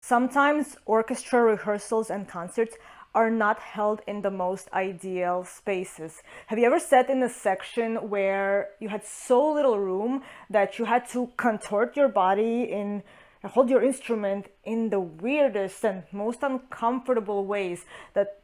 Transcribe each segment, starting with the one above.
Sometimes orchestra rehearsals and concerts are not held in the most ideal spaces. Have you ever sat in a section where you had so little room that you had to contort your body in hold your instrument in the weirdest and most uncomfortable ways,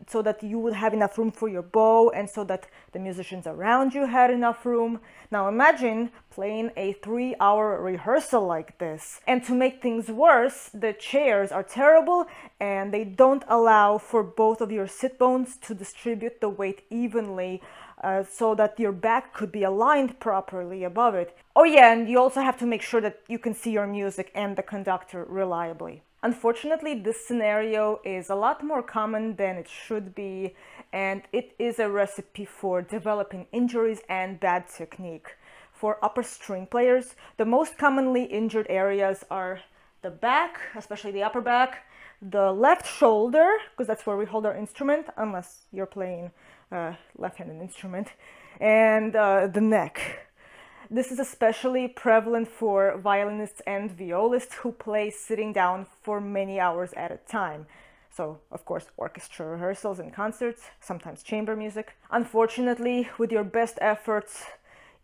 so that you would have enough room for your bow and so that the musicians around you had enough room? Now imagine playing a 3-hour rehearsal like this. And to make things worse, the chairs are terrible and they don't allow for both of your sit bones to distribute the weight evenly, so that your back could be aligned properly above it. Oh yeah, and you also have to make sure that you can see your music and the conductor reliably. Unfortunately, this scenario is a lot more common than it should be, and it is a recipe for developing injuries and bad technique. For upper string players, the most commonly injured areas are the back, especially the upper back, the left shoulder, because that's where we hold our instrument, unless you're playing left-handed instrument, and the neck. This is especially prevalent for violinists and violists who play sitting down for many hours at a time. So, of course, orchestra rehearsals and concerts, sometimes chamber music. Unfortunately, with your best efforts,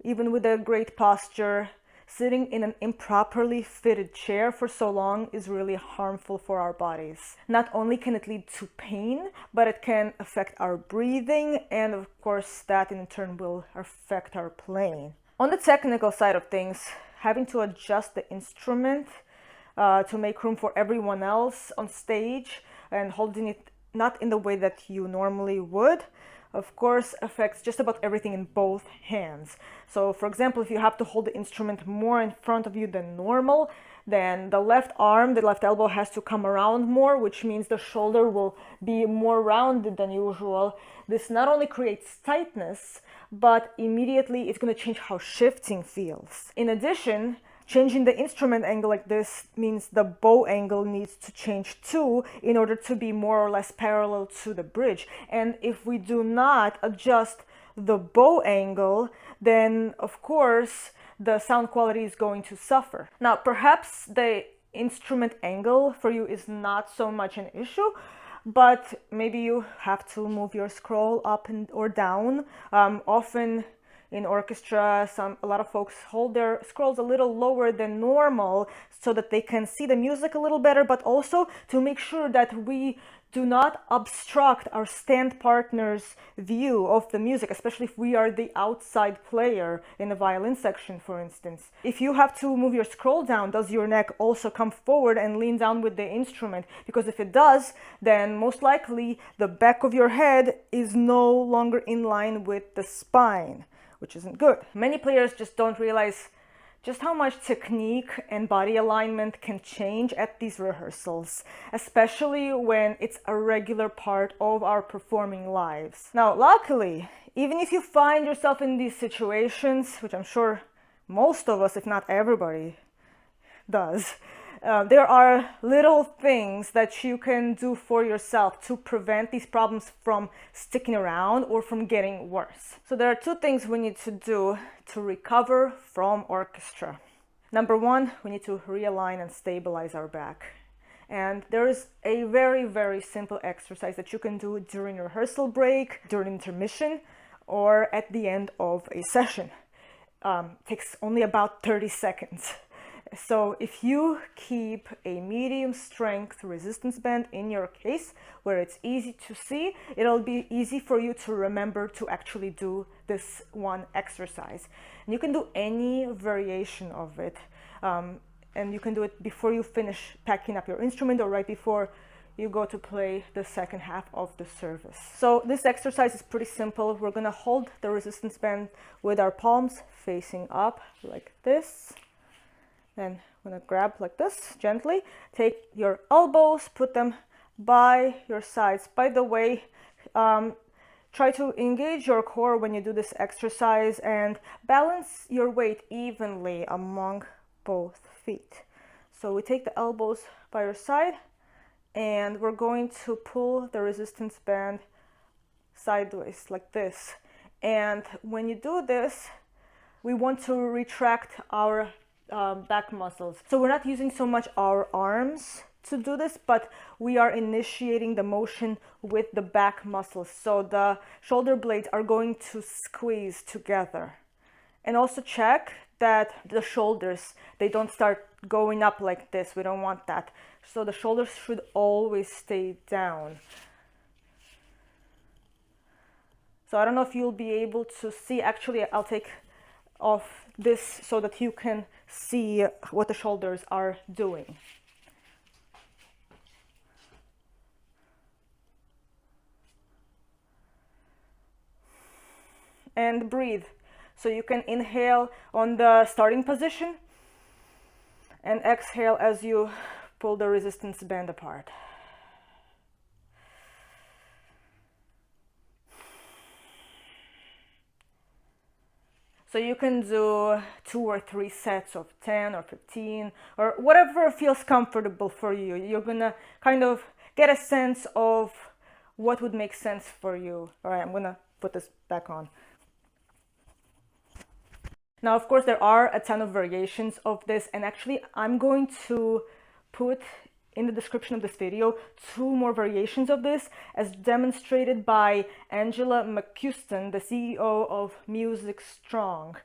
even with a great posture, sitting in an improperly fitted chair for so long is really harmful for our bodies. Not only can it lead to pain, but it can affect our breathing, and of course that in turn will affect our playing. On the technical side of things, having to adjust the instrument to make room for everyone else on stage and holding it not in the way that you normally would, of course, affects just about everything in both hands. So, for example, if you have to hold the instrument more in front of you than normal, then the left arm, the left elbow has to come around more, which means the shoulder will be more rounded than usual. This not only creates tightness, but immediately it's going to change how shifting feels. In addition, changing the instrument angle like this means the bow angle needs to change too in order to be more or less parallel to the bridge. And if we do not adjust the bow angle, then of course the sound quality is going to suffer. Now, perhaps the instrument angle for you is not so much an issue, but maybe you have to move your scroll up or down. Often in orchestra, a lot of folks hold their scrolls a little lower than normal so that they can see the music a little better, but also to make sure that we do not obstruct our stand partner's view of the music, especially if we are the outside player in the violin section, for instance. If you have to move your scroll down, does your neck also come forward and lean down with the instrument? Because if it does, then most likely the back of your head is no longer in line with the spine, which isn't good. Many players just don't realize just how much technique and body alignment can change at these rehearsals, especially when it's a regular part of our performing lives. Now, luckily, even if you find yourself in these situations, which I'm sure most of us, if not everybody, does, there are little things that you can do for yourself to prevent these problems from sticking around or from getting worse. So there are two things we need to do to recover from orchestra. Number one, we need to realign and stabilize our back. And there is a very, very simple exercise that you can do during a rehearsal break, during intermission, or at the end of a session. Takes only about 30 seconds. So if you keep a medium strength resistance band in your case where it's easy to see, it'll be easy for you to remember to actually do this one exercise. And you can do any variation of it, and you can do it before you finish packing up your instrument or right before you go to play the second half of the service. So this exercise is pretty simple. We're going to hold the resistance band with our palms facing up like this. Then I'm going to grab like this gently. Take your elbows, put them by your sides. By the way, try to engage your core when you do this exercise and balance your weight evenly among both feet. So we take the elbows by your side and we're going to pull the resistance band sideways like this. And when you do this, we want to retract our back muscles. So we're not using so much our arms to do this, but we are initiating the motion with the back muscles. So the shoulder blades are going to squeeze together. And also check that the shoulders, they don't start going up like this. We don't want that. So the shoulders should always stay down. So I don't know if you'll be able to see. Actually, I'll take off this so that you can see what the shoulders are doing. And breathe. So you can inhale on the starting position and exhale as you pull the resistance band apart. So you can do 2 or 3 sets of 10 or 15 or whatever feels comfortable for you. You're gonna kind of get a sense of what would make sense for you. All right, I'm gonna put this back on. Now, of course, there are a ton of variations of this, and actually I'm going to put in the description of this video 2 more variations of this, as demonstrated by Angela McCuston, the CEO of Music Strong.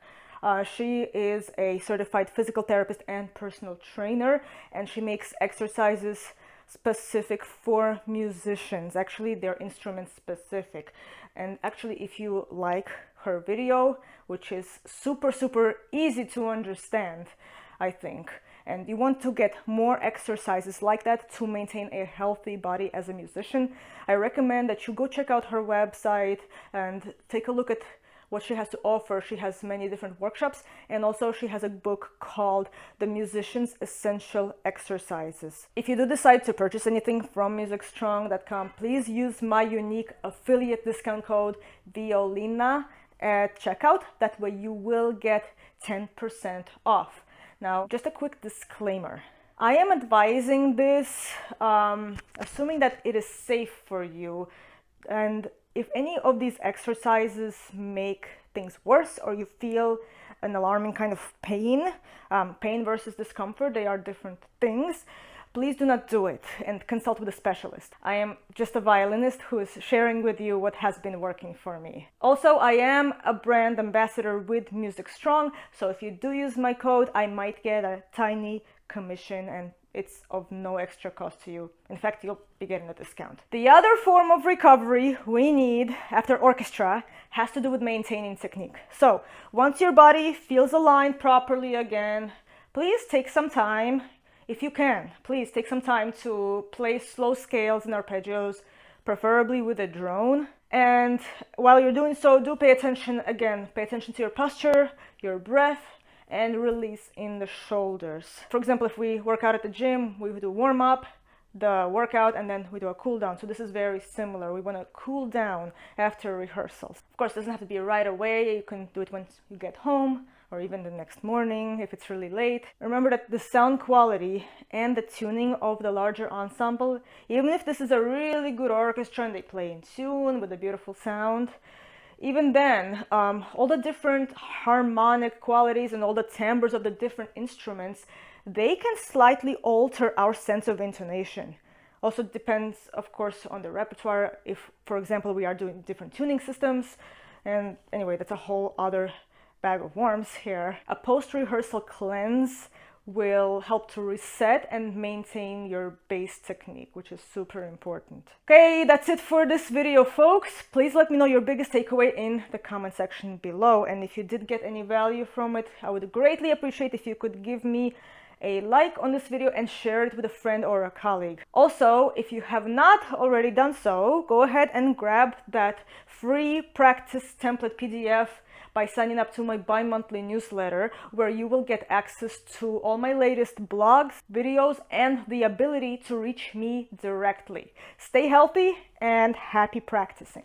She is a certified physical therapist and personal trainer, and she makes exercises specific for musicians. Actually, they're instrument specific. And actually, if you like her video, which is super easy to understand, I think, and you want to get more exercises like that to maintain a healthy body as a musician, I recommend that you go check out her website and take a look at what she has to offer. She has many different workshops, and also she has a book called The Musician's Essential Exercises. If you do decide to purchase anything from musicstrong.com, please use my unique affiliate discount code VIOLINA at checkout. That way you will get 10% off. Now, just a quick disclaimer. I am advising this assuming that it is safe for you, and if any of these exercises make things worse or you feel an alarming kind of pain, pain versus discomfort, they are different things, please do not do it and consult with a specialist. I am just a violinist who is sharing with you what has been working for me. Also, I am a brand ambassador with Music Strong, so if you do use my code, I might get a tiny commission, and it's of no extra cost to you. In fact, you'll be getting a discount. The other form of recovery we need after orchestra has to do with maintaining technique. So once your body feels aligned properly again, please take some time. If you can, please take some time to play slow scales and arpeggios, preferably with a drone. And while you're doing so, do pay attention again. Pay attention to your posture, your breath, and release in the shoulders. For example, if we work out at the gym, we do warm up, the workout, and then we do a cool down. So this is very similar. We want to cool down after rehearsals. Of course, it doesn't have to be right away. You can do it once you get home, or even the next morning if it's really late. Remember that the sound quality and the tuning of the larger ensemble, even if this is a really good orchestra and they play in tune with a beautiful sound, even then, all the different harmonic qualities and all the timbres of the different instruments, they can slightly alter our sense of intonation. Also depends, of course, on the repertoire. If, for example, we are doing different tuning systems, and anyway, that's a whole other bag of worms here. A post-rehearsal cleanse will help to reset and maintain your bass technique, which is super important. Okay, that's it for this video, folks. Please let me know your biggest takeaway in the comment section below. And if you did get any value from it, I would greatly appreciate if you could give me a like on this video and share it with a friend or a colleague. Also, if you have not already done so, go ahead and grab that free practice template PDF by signing up to my bi-monthly newsletter, where you will get access to all my latest blogs, videos, and the ability to reach me directly. Stay healthy and happy practicing.